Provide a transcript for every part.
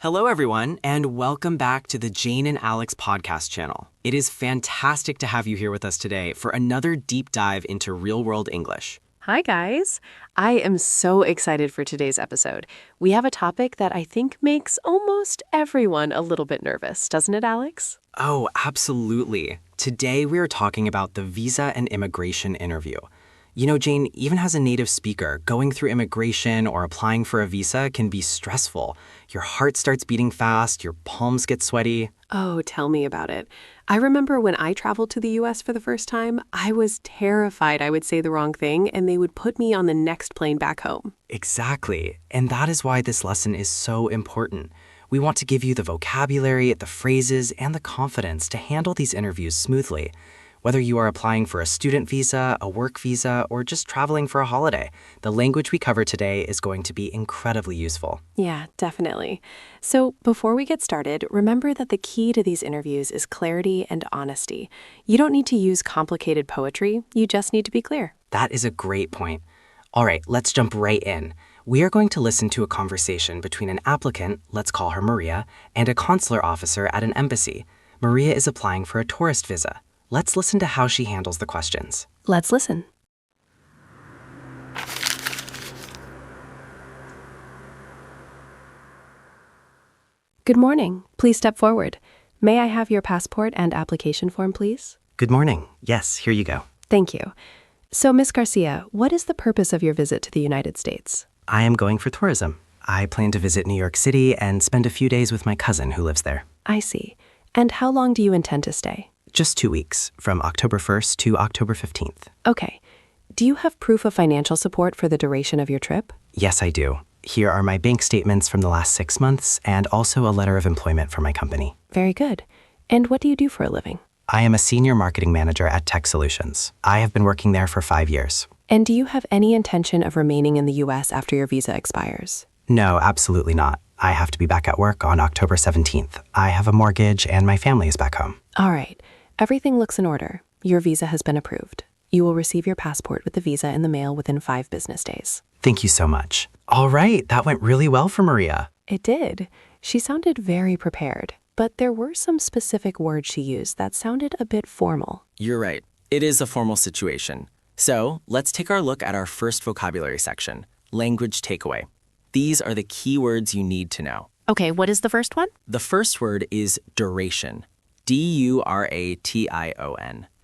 Hello, everyone, and welcome back to the Jane and Alex podcast channel. It is fantastic to have you here with us today for another deep dive into real-world English. Hi, guys. I am so excited for today's episode. We have a topic that I think makes almost everyone a little bit nervous, doesn't it, Alex? Oh, absolutely. Today, we are talking about the visa and immigration interview. You know, Jane, even as a native speaker, going through immigration or applying for a visa can be stressful. Your heart starts beating fast, your palms get sweaty. Oh, tell me about it. I remember when I traveled to the US for the first time, I was terrified I would say the wrong thing and they would put me on the next plane back home. Exactly. And that is why this lesson is so important. We want to give you the vocabulary, the phrases, and the confidence to handle these interviews smoothly. Whether you are applying for a student visa, a work visa, or just traveling for a holiday, the language we cover today is going to be incredibly useful. Yeah, definitely. So before we get started, remember that the key to these interviews is clarity and honesty. You don't need to use complicated poetry, you just need to be clear. That is a great point. All right, let's jump right in. We are going to listen to a conversation between an applicant, let's call her Maria, and a consular officer at an embassy. Maria is applying for a tourist visa. Let's listen to how she handles the questions. Let's listen. Good morning. Please step forward. May I have your passport and application form, please? Good morning. Yes, here you go. Thank you. So, Ms. Garcia, what is the purpose of your visit to the United States? I am going for tourism. I plan to visit New York City and spend a few days with my cousin who lives there. I see. And how long do you intend to stay? Just 2 weeks, from October 1st to October 15th. Okay. Do you have proof of financial support for the duration of your trip? Yes, I do. Here are my bank statements from the last 6 months and also a letter of employment for my company. Very good. And what do you do for a living? I am a senior marketing manager at Tech Solutions. I have been working there for 5 years. And do you have any intention of remaining in the U.S. after your visa expires? No, absolutely not. I have to be back at work on October 17th. I have a mortgage and my family is back home. All right. Everything looks in order. Your visa has been approved. You will receive your passport with the visa in the mail within 5 business days. Thank you so much. All right, that went really well for Maria. It did. She sounded very prepared, but there were some specific words she used that sounded a bit formal. You're right. It is a formal situation. So let's take our look at our first vocabulary section, language takeaway. These are the key words you need to know. Okay, what is the first one? The first word is duration. D-U-R-A-T-I-O-N.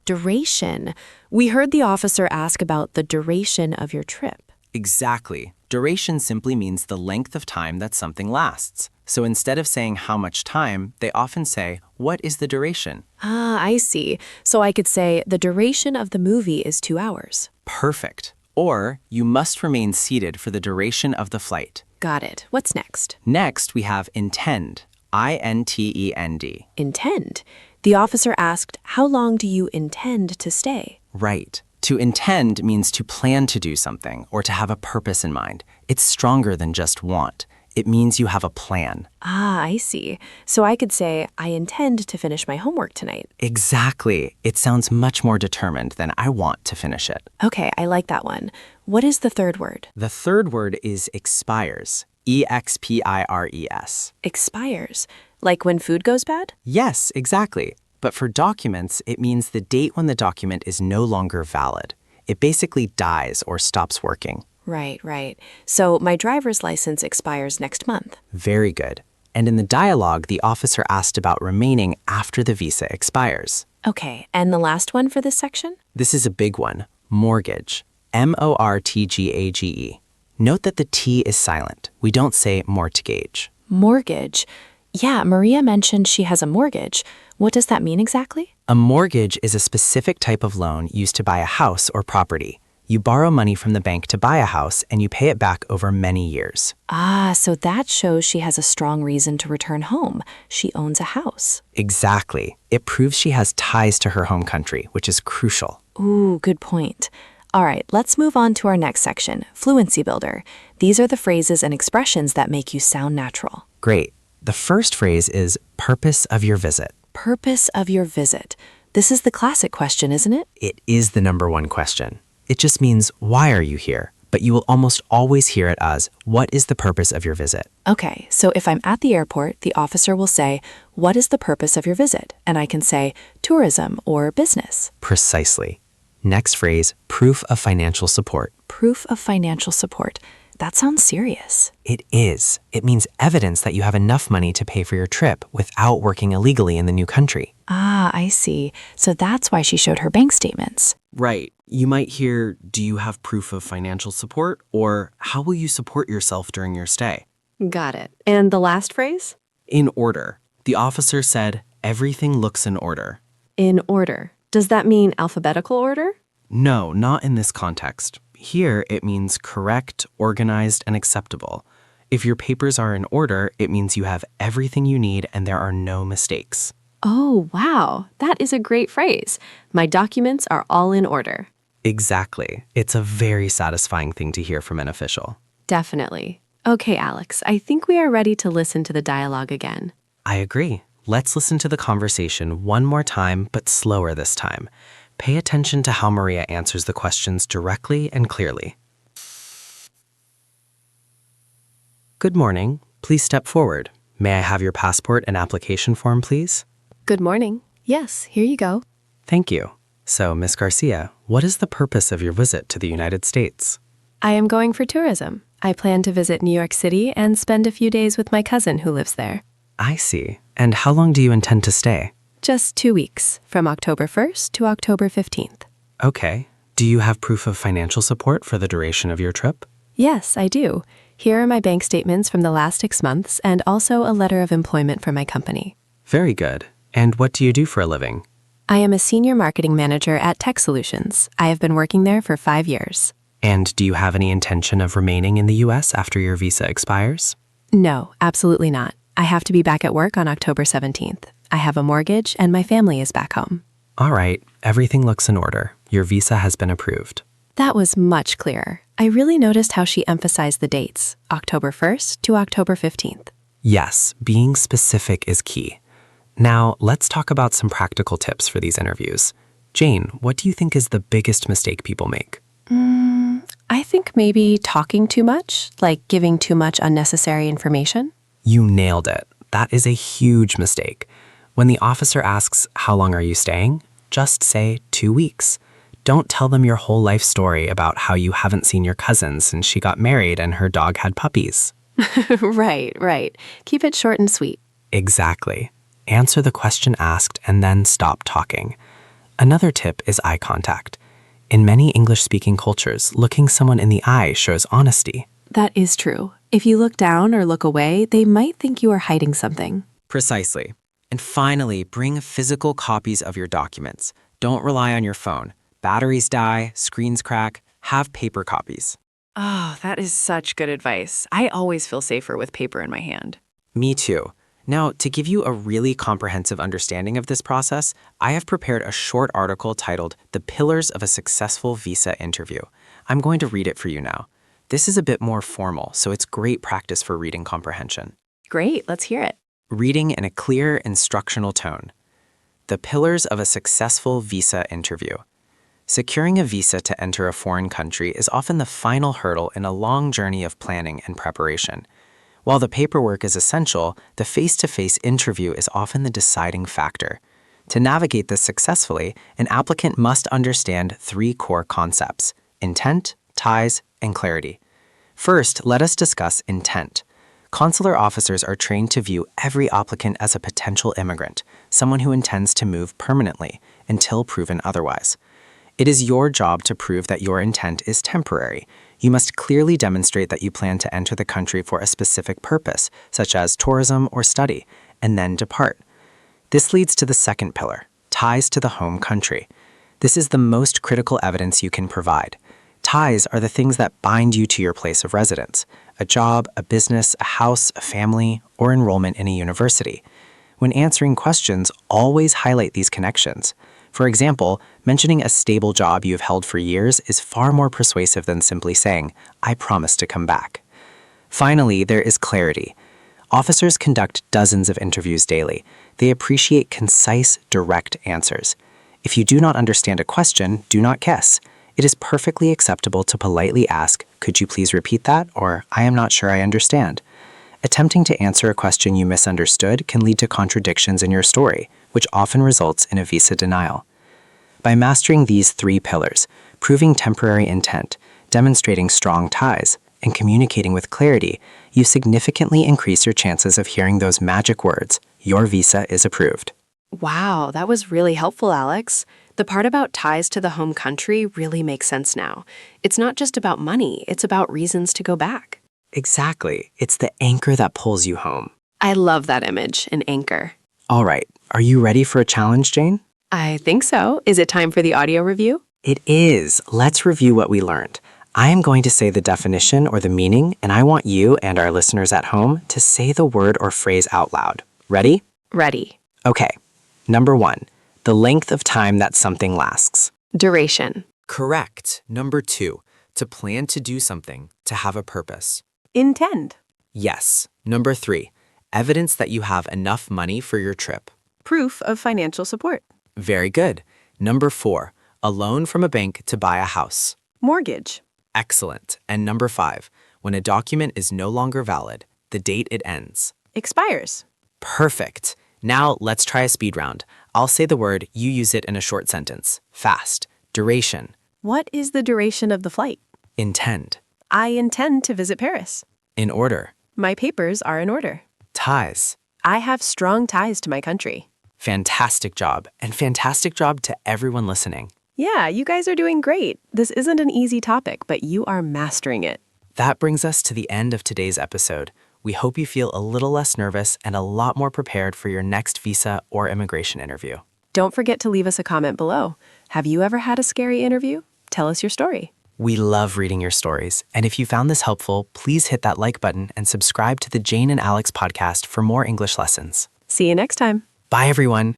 Duration. We heard the officer ask about the duration of your trip. Exactly. Duration simply means the length of time that something lasts. So instead of saying how much time, they often say, what is the duration? Ah, I see. So I could say the duration of the movie is 2 hours. Perfect. Or you must remain seated for the duration of the flight. Got it. What's next? Next, we have intend. I-N-T-E-N-D. Intend. The officer asked, how long do you intend to stay? Right. To intend means to plan to do something or to have a purpose in mind. It's stronger than just want. It means you have a plan. Ah, I see. So I could say, I intend to finish my homework tonight. Exactly. It sounds much more determined than I want to finish it. Okay, I like that one. What is the third word? The third word is expires. E-X-P-I-R-E-S. Expires. Like when food goes bad? Yes, exactly. But for documents, it means the date when the document is no longer valid. It basically dies or stops working. Right. So my driver's license expires next month. Very good. And in the dialogue, the officer asked about remaining after the visa expires. Okay, and the last one for this section? This is a big one. Mortgage. M-O-R-T-G-A-G-E. Note that the T is silent. We don't say mortgage. Mortgage. Yeah, Maria mentioned she has a mortgage. What does that mean exactly? A mortgage is a specific type of loan used to buy a house or property. You borrow money from the bank to buy a house and you pay it back over many years. Ah, so that shows she has a strong reason to return home. She owns a house. Exactly. It proves she has ties to her home country, which is crucial. Ooh, good point. All right, let's move on to our next section, Fluency Builder. These are the phrases and expressions that make you sound natural. Great. The first phrase is purpose of your visit. Purpose of your visit. This is the classic question, isn't it? It is the number one question. It just means, why are you here? but you will almost always hear it as, "What is the purpose of your visit?" Okay, so if I'm at the airport, the officer will say, "What is the purpose of your visit?" And I can say, "Tourism" or "business." Precisely. Next phrase, proof of financial support. Proof of financial support. That sounds serious. It is. It means evidence that you have enough money to pay for your trip without working illegally in the new country. Ah, I see. So that's why she showed her bank statements. Right. You might hear, do you have proof of financial support? Or how will you support yourself during your stay? Got it. And the last phrase? In order. The officer said, everything looks in order. In order. Does that mean alphabetical order? No, not in this context. Here, it means correct, organized, and acceptable. If your papers are in order, it means you have everything you need and there are no mistakes. Oh, wow. That is a great phrase. My documents are all in order. Exactly. It's a very satisfying thing to hear from an official. Definitely. Okay, Alex, I think we are ready to listen to the dialogue again. I agree. Let's listen to the conversation one more time, but slower this time. Pay attention to how Maria answers the questions directly and clearly. Good morning. Please step forward. May I have your passport and application form, please? Good morning. Yes, here you go. Thank you. So, Miss Garcia, what is the purpose of your visit to the United States? I am going for tourism. I plan to visit New York City and spend a few days with my cousin who lives there. I see. And how long do you intend to stay? Just 2 weeks, from October 1st to October 15th. Okay. Do you have proof of financial support for the duration of your trip? Yes, I do. Here are my bank statements from the last 6 months and also a letter of employment for my company. Very good. And what do you do for a living? I am a senior marketing manager at Tech Solutions. I have been working there for 5 years. And do you have any intention of remaining in the U.S. after your visa expires? No, absolutely not. I have to be back at work on October 17th. I have a mortgage and my family is back home. All right. Everything looks in order. Your visa has been approved. That was much clearer. I really noticed how she emphasized the dates, October 1st to October 15th. Yes, being specific is key. Now, let's talk about some practical tips for these interviews. Jane, what do you think is the biggest mistake people make? I think maybe talking too much, like giving too much unnecessary information. You nailed it. That is a huge mistake. When the officer asks, "How long are you staying?" just say 2 weeks. Don't tell them your whole life story about how you haven't seen your cousin since she got married and her dog had puppies. Right. Keep it short and sweet. Exactly. Answer the question asked and then stop talking. Another tip is eye contact. In many English-speaking cultures, looking someone in the eye shows honesty. That is true. If you look down or look away, they might think you are hiding something. Precisely. And finally, bring physical copies of your documents. Don't rely on your phone. Batteries die, screens crack, have paper copies. Oh, that is such good advice. I always feel safer with paper in my hand. Me too. Now, to give you a really comprehensive understanding of this process, I have prepared a short article titled The Pillars of a Successful Visa Interview. I'm going to read it for you now. This is a bit more formal, so it's great practice for reading comprehension. Great, let's hear it. Reading in a clear, instructional tone. The Pillars of a Successful Visa Interview. Securing a visa to enter a foreign country is often the final hurdle in a long journey of planning and preparation. While the paperwork is essential, the face-to-face interview is often the deciding factor. To navigate this successfully, an applicant must understand 3 core concepts: intent, ties, and clarity. First, let us discuss intent. Consular officers are trained to view every applicant as a potential immigrant, someone who intends to move permanently, until proven otherwise. It is your job to prove that your intent is temporary. You must clearly demonstrate that you plan to enter the country for a specific purpose, such as tourism or study, and then depart. This leads to the second pillar, ties to the home country. This is the most critical evidence you can provide. Ties are the things that bind you to your place of residence: a job, a business, a house, a family, or enrollment in a university. When answering questions, always highlight these connections. For example, mentioning a stable job you have held for years is far more persuasive than simply saying, "I promise to come back." Finally, there is clarity. Officers conduct dozens of interviews daily. They appreciate concise, direct answers. If you do not understand a question, do not guess. It is perfectly acceptable to politely ask, "Could you please repeat that?" or "I am not sure I understand." Attempting to answer a question you misunderstood can lead to contradictions in your story, which often results in a visa denial. By mastering these 3 pillars, proving temporary intent, demonstrating strong ties, and communicating with clarity, you significantly increase your chances of hearing those magic words, "Your visa is approved." Wow, that was really helpful, Alex. The part about ties to the home country really makes sense now. It's not just about money, it's about reasons to go back. Exactly. It's the anchor that pulls you home. I love that image, an anchor. All right, are you ready for a challenge, Jane? I think so. Is it time for the audio review? It is. Let's review what we learned. I am going to say the definition or the meaning, and I want you and our listeners at home to say the word or phrase out loud. Ready? Ready. Okay. Number 1, the length of time that something lasts. Duration. Correct. Number 2, to plan to do something, to have a purpose. Intend. Yes. Number 3, evidence that you have enough money for your trip. Proof of financial support. Very good. Number 4, a loan from a bank to buy a house. Mortgage. Excellent. And number 5, when a document is no longer valid, the date it ends. Expires. Perfect. Now let's try a speed round. I'll say the word, you use it in a short sentence. Fast. Duration. What is the duration of the flight? Intend. I intend to visit Paris. In order. My papers are in order. Ties. I have strong ties to my country. Fantastic job. And fantastic job to everyone listening. Yeah, you guys are doing great. This isn't an easy topic, but you are mastering it. That brings us to the end of today's episode. We hope you feel a little less nervous and a lot more prepared for your next visa or immigration interview. Don't forget to leave us a comment below. Have you ever had a scary interview? Tell us your story. We love reading your stories, and if you found this helpful, please hit that like button and subscribe to the Jane and Alex podcast for more English lessons. See you next time. Bye, everyone.